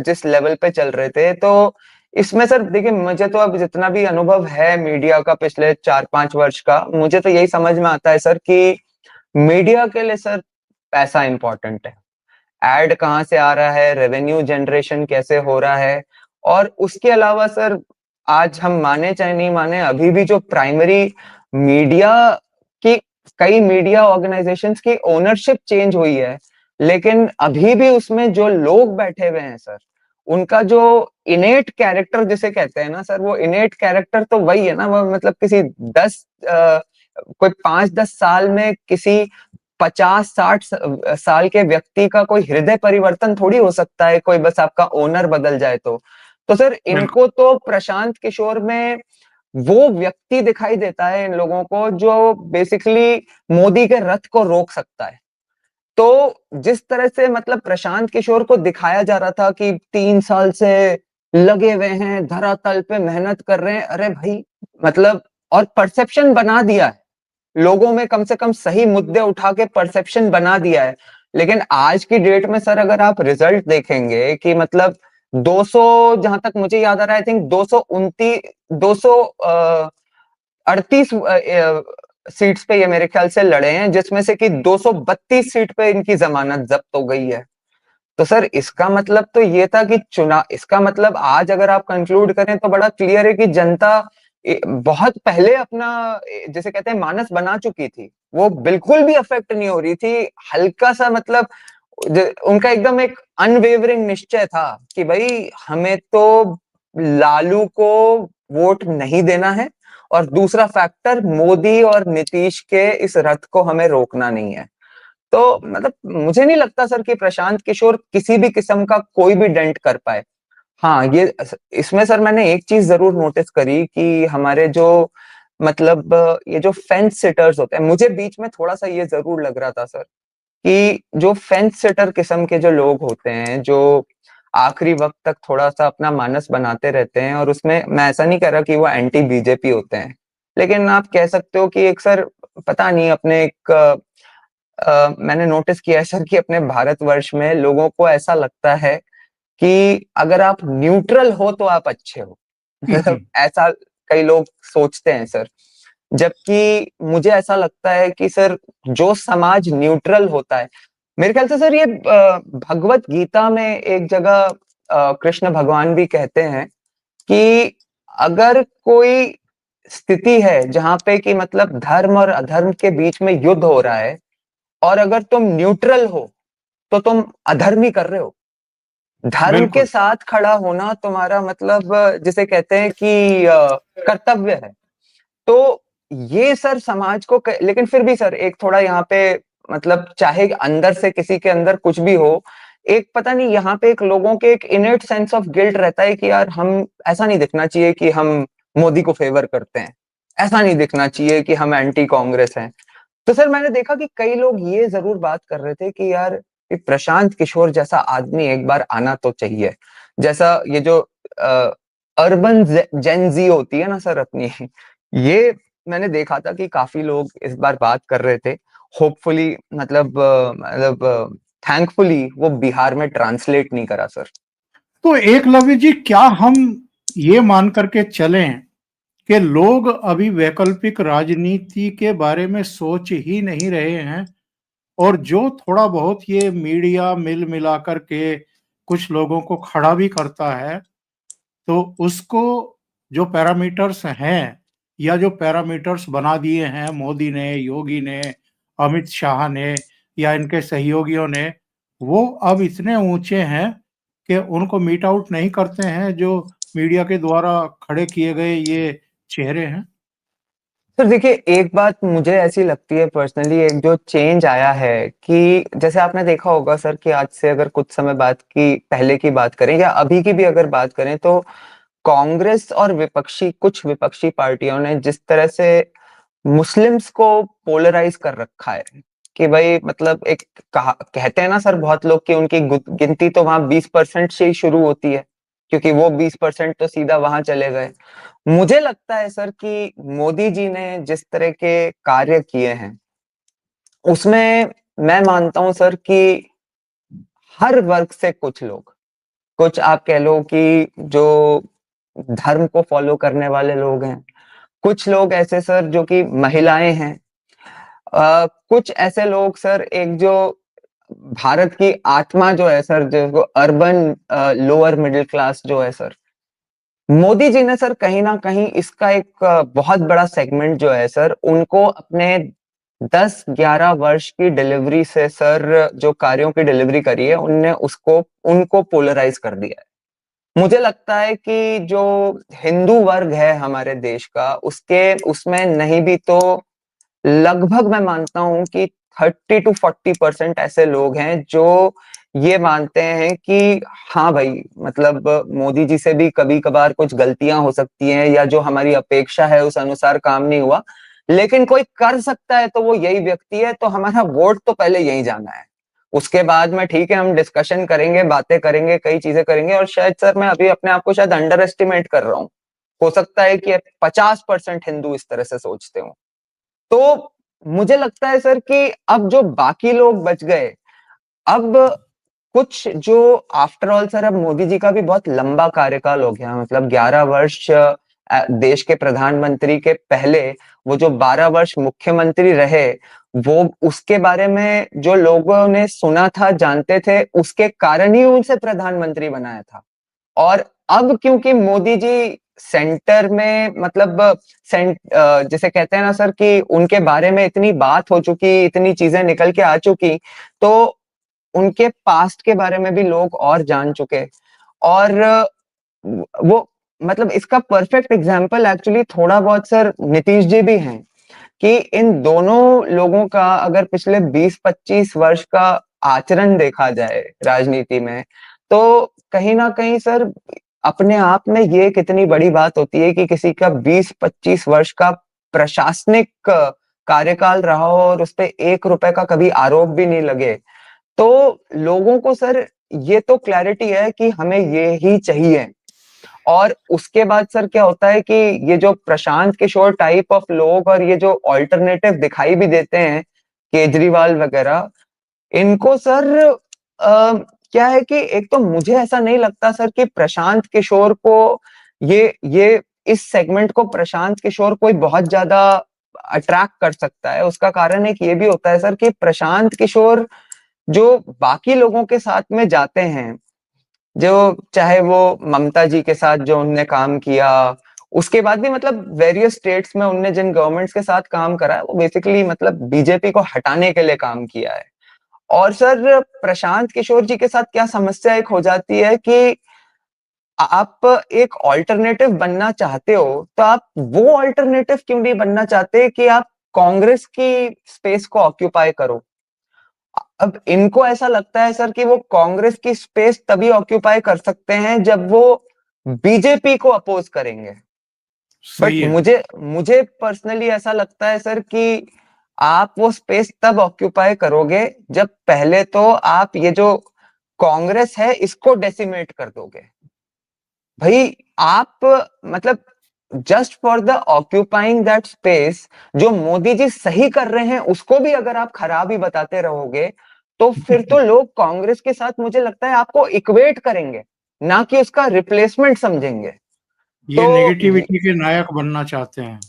जिस लेवल पे चल रहे थे, तो इसमें सर देखिए मुझे तो अब जितना भी अनुभव है मीडिया का पिछले 4-5 वर्ष का, मुझे तो यही समझ में आता है सर कि मीडिया के लिए सर पैसा इंपॉर्टेंट है। एड कहाँ से आ रहा है, रेवेन्यू जनरेशन कैसे हो रहा है, और उसके अलावा सर आज हम माने चाहे नहीं माने अभी भी जो प्राइमरी मीडिया की कई मीडिया ऑर्गेनाइजेशंस की ओनरशिप चेंज हुई है, लेकिन अभी भी उसमें जो लोग बैठे हुए हैं सर, उनका जो इनेट कैरेक्टर जिसे कहते हैं ना सर, वो इनेट कैरेक्टर तो वही है ना, वो मतलब किसी 5-10 साल में किसी 50-60 साल के व्यक्ति का कोई हृदय परिवर्तन थोड़ी हो सकता है, कोई बस आपका ओनर बदल जाए तो सर इनको तो प्रशांत किशोर में वो व्यक्ति दिखाई देता है इन लोगों को जो बेसिकली मोदी के रथ को रोक सकता है। तो जिस तरह से मतलब प्रशांत किशोर को दिखाया जा रहा था कि 3 साल से लगे हुए हैं, धरातल पे मेहनत कर रहे हैं, अरे भाई मतलब, और परसेप्शन बना दिया है लोगों में, कम से कम सही मुद्दे उठा के परसेप्शन बना दिया है। लेकिन आज की डेट में सर अगर आप रिजल्ट देखेंगे कि मतलब 200, जहां तक मुझे याद आ रहा है, आई थिंक 238 सीट्स पे ये मेरे ख्याल से लड़े हैं, जिसमें से कि 232 सीट पे इनकी जमानत जब्त हो गई है। तो सर इसका मतलब तो ये था कि चुनाव, इसका मतलब आज अगर आप कंक्लूड करें तो बड़ा क्लियर है कि जनता बहुत पहले अपना जैसे कहते हैं मानस बना चुकी थी, वो बिल्कुल भी अफेक्ट नहीं हो रही थी, हल्का सा मतलब उनका एकदम एक अनवेवरिंग निश्चय था कि भाई हमें तो लालू को वोट नहीं देना है, और दूसरा फैक्टर मोदी और नीतीश के इस रथ को हमें रोकना नहीं है। तो मतलब मुझे नहीं लगता सर कि प्रशांत किशोर किसी भी किस्म का कोई भी डेंट कर पाए। हाँ, ये इसमें सर मैंने एक चीज जरूर नोटिस करी कि हमारे जो मतलब ये जो फेंस सिटर्स होते हैं, मुझे बीच में थोड़ा सा ये जरूर लग रहा था सर कि जो फेंस सिटर किस्म के जो लोग होते हैं, जो आखिरी वक्त तक थोड़ा सा अपना मानस बनाते रहते हैं, और उसमें मैं ऐसा नहीं कह रहा कि वो एंटी बीजेपी होते हैं, लेकिन आप कह सकते हो कि एक सर पता नहीं अपने एक मैंने नोटिस किया है सर कि अपने भारतवर्ष में लोगों को ऐसा लगता है कि अगर आप न्यूट्रल हो तो आप अच्छे हो। मतलब ऐसा कई लोग सोचते हैं सर। जबकि मुझे ऐसा लगता है कि सर जो समाज न्यूट्रल होता है, मेरे ख्याल से सर ये भगवत गीता में एक जगह कृष्ण भगवान भी कहते हैं कि अगर कोई स्थिति है जहां पे कि मतलब धर्म और अधर्म के बीच में युद्ध हो रहा है और अगर तुम न्यूट्रल हो तो तुम अधर्म ही कर रहे हो। धर्म के बिल्कुल। साथ खड़ा होना तुम्हारा मतलब जिसे कहते हैं कि कर्तव्य है। तो ये सर समाज को लेकिन फिर भी सर एक थोड़ा यहाँ पे मतलब चाहे अंदर से किसी के अंदर कुछ भी हो, एक पता नहीं यहाँ पे एक लोगों के एक इनेट सेंस ऑफ गिल्ट रहता है कि यार हम ऐसा नहीं दिखना चाहिए कि हम मोदी को फेवर करते हैं, ऐसा नहीं दिखना चाहिए कि हम एंटी कांग्रेस हैं। तो सर मैंने देखा कि कई लोग ये जरूर बात कर रहे थे कि यार ये प्रशांत किशोर जैसा आदमी एक बार आना तो चाहिए। जैसा ये जो अर्बन जेंजी होती है ना सर अपनी, ये मैंने देखा था कि काफी लोग इस बार बात कर रहे थे। होपफुली मतलब थैंकफुली वो बिहार में ट्रांसलेट नहीं करा सर। तो एकलव्य जी, क्या हम ये मान करके चलें कि लोग अभी वैकल्पिक राजनीति के बारे में सोच ही नहीं रहे हैं, और जो थोड़ा बहुत ये मीडिया मिल मिला करके कुछ लोगों को खड़ा भी करता है, तो उसको जो पैरामीटर्स हैं या जो पैरामीटर्स बना दिए हैं मोदी ने, योगी ने, अमित शाह ने या इनके सहयोगियों ने, वो अब इतने ऊंचे हैं कि उनको मीट आउट नहीं करते हैं जो मीडिया के द्वारा खड़े किए गए ये चेहरे हैं। सर देखिए एक बात मुझे ऐसी लगती है पर्सनली, एक जो चेंज आया है कि जैसे आपने देखा होगा सर कि आज से अगर कुछ समय बाद की पहले की बात करें या अभी की भी अगर बात करें तो कांग्रेस और कुछ विपक्षी पार्टियों ने जिस तरह से मुस्लिम्स को पोलराइज कर रखा है कि भाई मतलब एक कहते हैं ना सर बहुत लोग कि उनकी गिनती तो वहां 20% से ही शुरू होती है, क्योंकि वो 20% तो सीधा वहां चले गए। मुझे लगता है सर कि मोदी जी ने जिस तरह के कार्य किए हैं उसमें मैं मानता हूं सर कि हर वर्ग से कुछ लोग, कुछ आप कह लो कि जो धर्म को फॉलो करने वाले लोग हैं, कुछ लोग ऐसे सर जो कि महिलाएं हैं, कुछ ऐसे लोग सर एक जो भारत की आत्मा जो है सर, जो अर्बन लोअर मिडिल क्लास जो है सर, मोदी जी ने सर कहीं ना कहीं इसका एक बहुत बड़ा सेगमेंट जो है सर उनको अपने 10-11 वर्ष की डिलीवरी से सर जो कार्यों की डिलीवरी करी है उनने उसको उनको पोलराइज कर दिया है। मुझे लगता है कि जो हिंदू वर्ग है हमारे देश का उसके उसमें नहीं भी तो लगभग मैं मानता हूं कि 30-40% ऐसे लोग हैं जो ये मानते हैं कि हाँ भाई मतलब मोदी जी से भी कभी कभार कुछ गलतियां हो सकती हैं या जो हमारी अपेक्षा है उस अनुसार काम नहीं हुआ, लेकिन कोई कर सकता है तो वो यही व्यक्ति है, तो हमारा वोट तो पहले यही जाना है। उसके बाद में ठीक है हम डिस्कशन करेंगे, बातें करेंगे, कई चीजें करेंगे। और शायद सर मैं अभी अपने आप को शायद अंडर एस्टिमेट कर रहा हूँ, हो सकता है कि 50% हिंदू इस तरह से सोचते हो। तो मुझे लगता है सर कि अब जो बाकी लोग बच गए, अब कुछ जो आफ्टर ऑल सर अब मोदी जी का भी बहुत लंबा कार्यकाल हो गया, मतलब 11 वर्ष देश के प्रधानमंत्री के पहले वो जो 12 वर्ष मुख्यमंत्री रहे, वो उसके बारे में जो लोगों ने सुना था जानते थे उसके कारण ही उनसे प्रधानमंत्री बनाया था। और अब क्योंकि मोदी जी सेंटर में मतलब जैसे कहते हैं ना सर कि उनके बारे में इतनी बात हो चुकी, इतनी चीजें निकल के आ चुकी, तो उनके पास्ट के बारे में भी लोग और जान चुके। और वो मतलब इसका परफेक्ट एग्जाम्पल एक्चुअली थोड़ा बहुत सर नीतीश जी भी हैं कि इन दोनों लोगों का अगर पिछले 20-25 वर्ष का आचरण देखा जाए राजनीति में, तो कहीं ना कहीं सर अपने आप में ये कितनी बड़ी बात होती है कि किसी का 20-25 वर्ष का प्रशासनिक कार्यकाल रहा हो और उस पे 1 रुपए का कभी आरोप भी नहीं लगे। तो लोगों को सर ये तो क्लैरिटी है कि हमें ये ही चाहिए। और उसके बाद सर क्या होता है कि ये जो प्रशांत किशोर टाइप ऑफ लोग और ये जो ऑल्टरनेटिव दिखाई भी देते हैं, केजरीवाल वगैरह, इनको सर क्या है कि एक तो मुझे ऐसा नहीं लगता सर कि प्रशांत किशोर को ये इस सेगमेंट को प्रशांत किशोर कोई बहुत ज्यादा अट्रैक्ट कर सकता है। उसका कारण एक ये भी होता है सर कि प्रशांत किशोर जो बाकी लोगों के साथ में जाते हैं, जो चाहे वो ममता जी के साथ जो उनने काम किया, उसके बाद भी मतलब वेरियस स्टेट्स में उनने जिन गवर्नमेंट्स के साथ काम करा है, वो बेसिकली मतलब बीजेपी को हटाने के लिए काम किया है। और सर प्रशांत किशोर जी के साथ क्या समस्या एक हो जाती है कि आप एक ऑल्टरनेटिव बनना चाहते हो, तो आप वो ऑल्टरनेटिव क्यों नहीं बनना चाहते कि आप कांग्रेस की स्पेस को ऑक्यूपाई करो। अब इनको ऐसा लगता है सर कि वो कांग्रेस की स्पेस तभी ऑक्यूपाई कर सकते हैं जब वो बीजेपी को अपोज करेंगे। बट सही है। मुझे मुझे पर्सनली ऐसा लगता है सर कि आप वो स्पेस तब ऑक्यूपाई करोगे जब पहले तो आप ये जो कांग्रेस है इसको डेसिमेट कर दोगे। भाई आप मतलब just for the occupying that space, जो मोदी जी सही कर रहे हैं उसको भी अगर आप खराब ही बताते रहोगे, तो फिर तो लोग कांग्रेस के साथ मुझे लगता है आपको इक्वेट करेंगे, ना कि उसका रिप्लेसमेंट समझेंगे। ये तो नेगेटिविटी के नायक बनना चाहते हैं।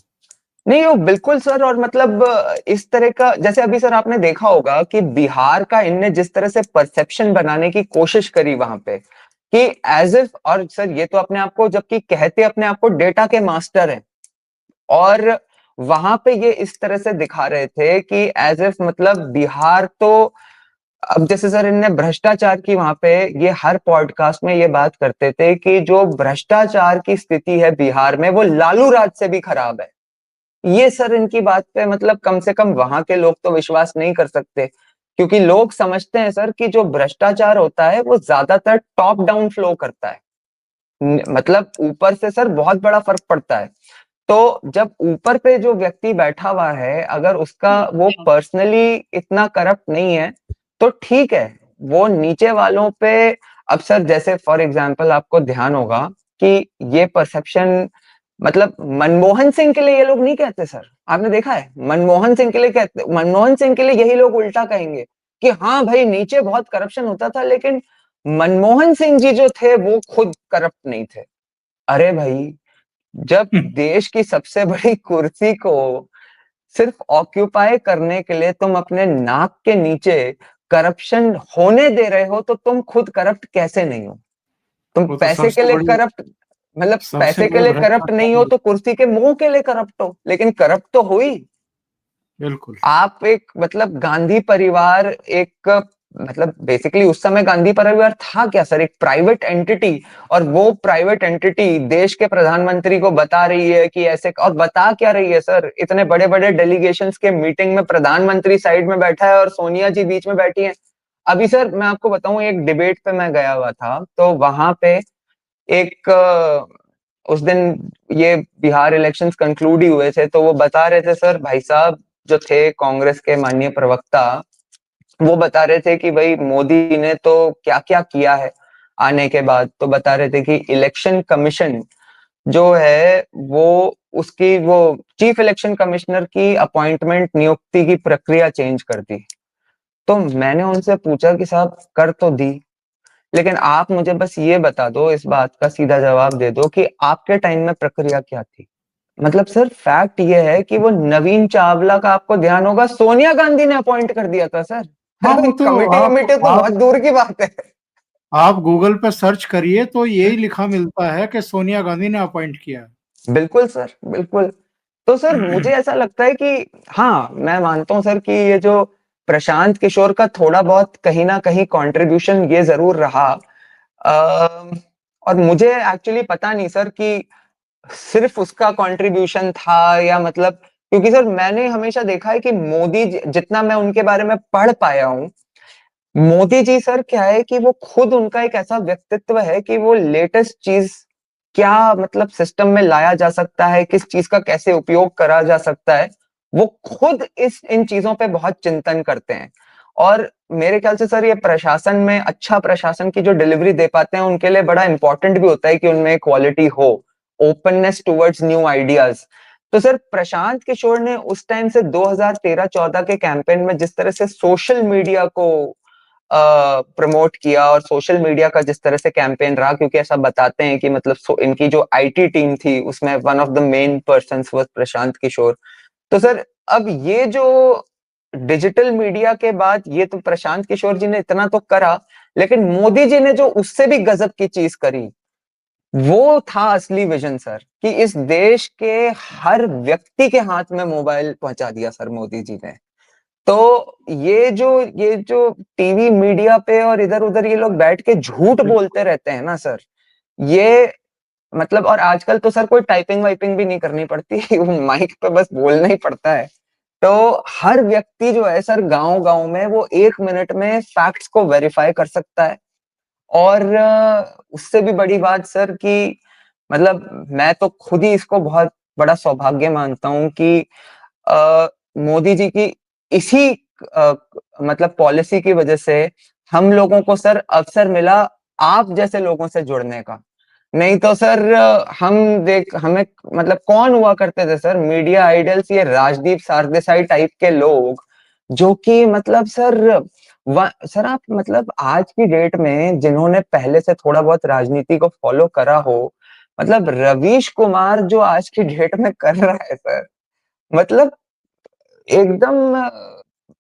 नहीं, वो बिल्कुल सर। और मतलब इस तरह का, जैसे अभी सर आपने देखा होगा कि बिहार का इनने जिस तरह से परसेप्शन बनाने की कोशिश करी वहां पे कि एज इफ, और सर ये तो अपने आप को जबकि कहते अपने आप को डेटा के मास्टर हैं, और वहां पे ये इस तरह से दिखा रहे थे कि एज इफ मतलब बिहार तो, अब जैसे सर इनने भ्रष्टाचार की वहां पे ये हर पॉडकास्ट में ये बात करते थे कि जो भ्रष्टाचार की स्थिति है बिहार में वो लालू राज से भी खराब है। ये सर इनकी बात पे मतलब कम से कम वहां के लोग तो विश्वास नहीं कर सकते, क्योंकि लोग समझते हैं सर कि जो भ्रष्टाचार होता है वो ज्यादातर टॉप डाउन फ्लो करता है। मतलब ऊपर से सर बहुत बड़ा फर्क पड़ता है। तो जब ऊपर पे जो व्यक्ति बैठा हुआ है अगर उसका वो पर्सनली इतना करप्ट नहीं है तो ठीक है, वो नीचे वालों पे। अब सर जैसे फॉर एग्जांपल आपको ध्यान होगा कि ये परसेप्शन मतलब मनमोहन सिंह के लिए ये लोग नहीं कहते सर, आपने देखा है मनमोहन सिंह के लिए कहते, मनमोहन सिंह के लिए यही लोग उल्टा कहेंगे कि हाँ भाई नीचे बहुत करप्शन होता था, लेकिन मनमोहन सिंह जी जो थे वो खुद करप्ट नहीं थे। अरे भाई, जब देश की सबसे बड़ी कुर्सी को सिर्फ ऑक्यूपाई करने के लिए तुम अपने नाक के नीचे करप्शन होने दे रहे हो, तो तुम खुद करप्ट कैसे नहीं हो। तुम वो तो पैसे के लिए करप्ट, मतलब सबसे पैसे के बड़े लिए करप्ट नहीं हो भ्रष्टाचारी। तो कुर्सी के मुंह के लिए करप्ट हो, लेकिन करप्ट तो हो ही। बिल्कुल। आप एक मतलब गांधी परिवार एक मतलब बेसिकली उस समय गांधी परिवार था क्या सर, एक प्राइवेट एंटिटी, और वो प्राइवेट एंटिटी देश के प्रधानमंत्री को बता रही है कि ऐसे, और बता क्या रही है सर, इतने बड़े बड़े डेलीगेशंस के मीटिंग में प्रधानमंत्री साइड में बैठा है और सोनिया जी बीच में बैठी है। अभी सर मैं आपको बताऊं, एक डिबेट पे मैं गया हुआ था तो वहां पे एक उस दिन ये बिहार इलेक्शंस कंक्लूड ही हुए थे, तो वो बता रहे थे सर, भाई साहब जो थे कांग्रेस के माननीय प्रवक्ता, वो बता रहे थे कि भाई मोदी ने तो क्या क्या किया है आने के बाद। तो बता रहे थे कि इलेक्शन कमीशन जो है वो उसकी वो चीफ इलेक्शन कमिश्नर की अपॉइंटमेंट नियुक्ति की प्रक्रिया चेंज कर दी। तो मैंने उनसे पूछा कि साहब कर तो दी, लेकिन आप मुझे बस ये बता दो, इस बात का सीधा जवाब दे दो कि आपके टाइम में प्रक्रिया क्या थी। मतलब सर फैक्ट ये है कि वो नवीन चावला का आपको ध्यान होगा सोनिया गांधी ने अपॉइंट कर दिया था सर। हाँ, वो तो कमिटी आप कमिटी तो आप बहुत दूर की बात है। आप गूगल पे सर्च करिए तो यही लिखा मिलता है कि सोनिया गांधी ने अपॉइंट किया बिल्कुल सर, बिल्कुल। तो सर है। मुझे ऐसा लगता है कि हाँ, मैं मानता हूँ सर कि ये जो प्रशांत किशोर का थोड़ा बहुत कहीं ना कहीं कंट्रीब्यूशन ये जरूर रहा। और मुझे एक्चुअली पता नहीं सर कि सिर्फ उसका कंट्रीब्यूशन था या मतलब, क्योंकि सर मैंने हमेशा देखा है कि मोदी जितना मैं उनके बारे में पढ़ पाया हूँ, मोदी जी सर क्या है कि वो खुद उनका एक ऐसा व्यक्तित्व है कि वो लेटेस्ट चीज क्या मतलब सिस्टम में लाया जा सकता है, किस चीज का कैसे उपयोग करा जा सकता है, वो खुद इस इन चीजों पे बहुत चिंतन करते हैं। और मेरे ख्याल से सर ये प्रशासन में अच्छा प्रशासन की जो डिलीवरी दे पाते हैं उनके लिए बड़ा इंपॉर्टेंट भी होता है कि उनमें क्वालिटी हो, ओपननेस टुवर्ड्स न्यू आइडियाज। तो सर प्रशांत किशोर ने उस टाइम से 2013-14 के कैंपेन में जिस तरह से सोशल मीडिया को प्रमोट किया और सोशल मीडिया का जिस तरह से कैंपेन रहा, क्योंकि ऐसा बताते हैं कि मतलब इनकी जो आईटी टीम थी उसमें one of the main persons was Prashant Kishor. तो सर अब ये जो डिजिटल मीडिया के बाद ये तो प्रशांत किशोर जी ने इतना तो करा, लेकिन मोदी जी ने जो उससे भी गजब की चीज करी वो था असली विजन सर, कि इस देश के हर व्यक्ति के हाथ में मोबाइल पहुंचा दिया सर मोदी जी ने। तो ये जो टीवी मीडिया पे और इधर उधर ये लोग बैठ के झूठ बोलते रहते हैं ना सर, ये मतलब, और आजकल तो सर कोई टाइपिंग वाइपिंग भी नहीं करनी पड़ती माइक पे बस बोलना ही पड़ता है। तो हर व्यक्ति जो है सर गांव गांव में वो 1 मिनट में फैक्ट्स को वेरीफाई कर सकता है। और उससे भी बड़ी बात सर कि मतलब मैं तो खुद ही इसको बहुत बड़ा सौभाग्य मानता हूं कि मोदी जी की इसी अ, मतलब पॉलिसी की वजह से हम लोगों को सर अवसर मिला आप जैसे लोगों से जुड़ने का। नहीं तो सर हमें मतलब कौन हुआ करते थे सर मीडिया आइडल्स, ये राजदीप सरदेसाई टाइप के लोग जो कि मतलब सर आप मतलब आज की डेट में जिन्होंने पहले से थोड़ा बहुत राजनीति को फॉलो करा हो, मतलब रवीश कुमार जो आज की डेट में कर रहा है सर, मतलब एकदम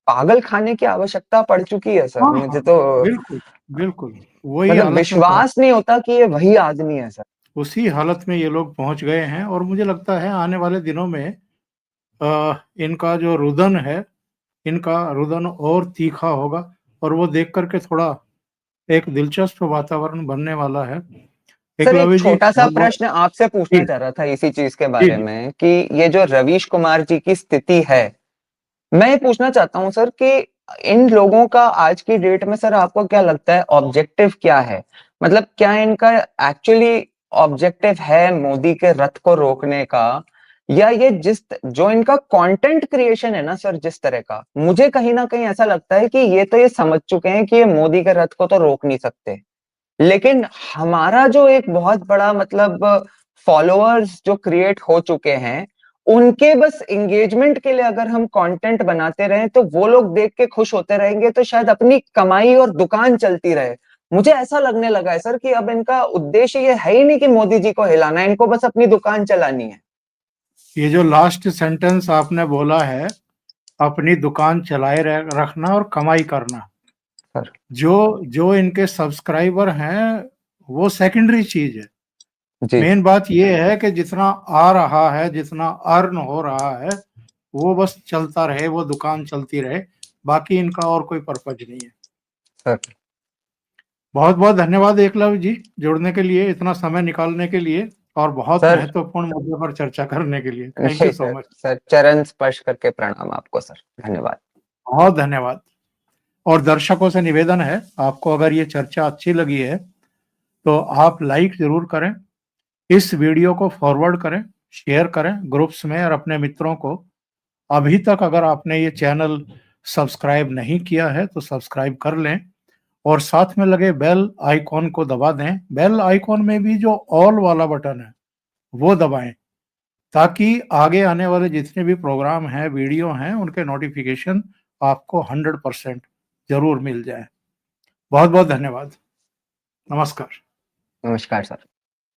पागल खाने की आवश्यकता पड़ चुकी है सर हाँ मुझे हाँ, तो। बिल्कुल बिल्कुल वही मतलब हालत में पहुंच विश्वास नहीं होता कि ये वही आदमी है सर। उसी हालत में ये लोग पहुंच गए हैं। और मुझे लगता है आने वाले दिनों में इनका जो रुदन है, इनका रुदन और तीखा होगा। और वो देख करके थोड़ा एक दिलचस्प वातावरण बनने वाला है। सर एक एकलव्य जी, छोटा सा बहुत बहुत प्रश्न आपसे पूछना जी चाह रहा था इसी चीज के जी बारे जी। में कि ये जो रवीश कुमार जी की स्थिति है, मैं ये पूछना चाहता हूं सर कि इन लोगों का आज की डेट में सर आपको क्या लगता है ऑब्जेक्टिव क्या है? मतलब क्या इनका एक्चुअली ऑब्जेक्टिव है मोदी के रथ को रोकने का, या ये जिस जो इनका कंटेंट क्रिएशन है ना सर जिस तरह का, मुझे कहीं ना कहीं ऐसा लगता है कि ये तो ये समझ चुके हैं कि ये मोदी के रथ को तो रोक नहीं सकते, लेकिन हमारा जो एक बहुत बड़ा मतलब फॉलोअर्स जो क्रिएट हो चुके हैं उनके बस एंगेजमेंट के लिए अगर हम कंटेंट बनाते रहें तो वो लोग देख के खुश होते रहेंगे, तो शायद अपनी कमाई और दुकान चलती रहे। मुझे ऐसा लगने लगा है सर कि अब इनका उद्देश्य ये है ही नहीं कि मोदी जी को हिलाना है, इनको बस अपनी दुकान चलानी है। ये जो लास्ट सेंटेंस आपने बोला है, अपनी दुकान चलाए रखना और कमाई करना, सर जो जो इनके सब्सक्राइबर हैं वो सेकेंडरी चीज है। जी मेन बात ये है कि जितना आ रहा है, जितना अर्न हो रहा है, वो बस चलता रहे, वो दुकान चलती रहे। बाकी इनका और कोई पर्पज नहीं है। सर। बहुत बहुत धन्यवाद एकलव्य जी, जुड़ने के लिए, इतना समय निकालने के लिए और बहुत सर महत्वपूर्ण मुद्दे पर चर्चा करने के लिए। थैंक नहीं you so sir, much. Sir चरण स्पर्श करके प्रणाम आपको सर, धन्यवाद। बहुत धन्यवाद। और दर्शकों से निवेदन है, आपको अगर ये चर्चा अच्छी लगी है तो आप लाइक जरूर करें, इस वीडियो को फॉरवर्ड करें, शेयर करें ग्रुप्स में और अपने मित्रों को। अभी तक अगर आपने ये चैनल सब्सक्राइब नहीं किया है तो सब्सक्राइब कर लें और साथ में लगे बेल आइकॉन को दबा दें। बेल आइकॉन में भी जो ऑल वाला बटन है वो दबाएं, ताकि आगे आने वाले जितने भी प्रोग्राम हैं, वीडियो हैं, उनके नोटिफिकेशन आपको 100% जरूर मिल जाए। बहुत बहुत धन्यवाद। नमस्कार। नमस्कार सर।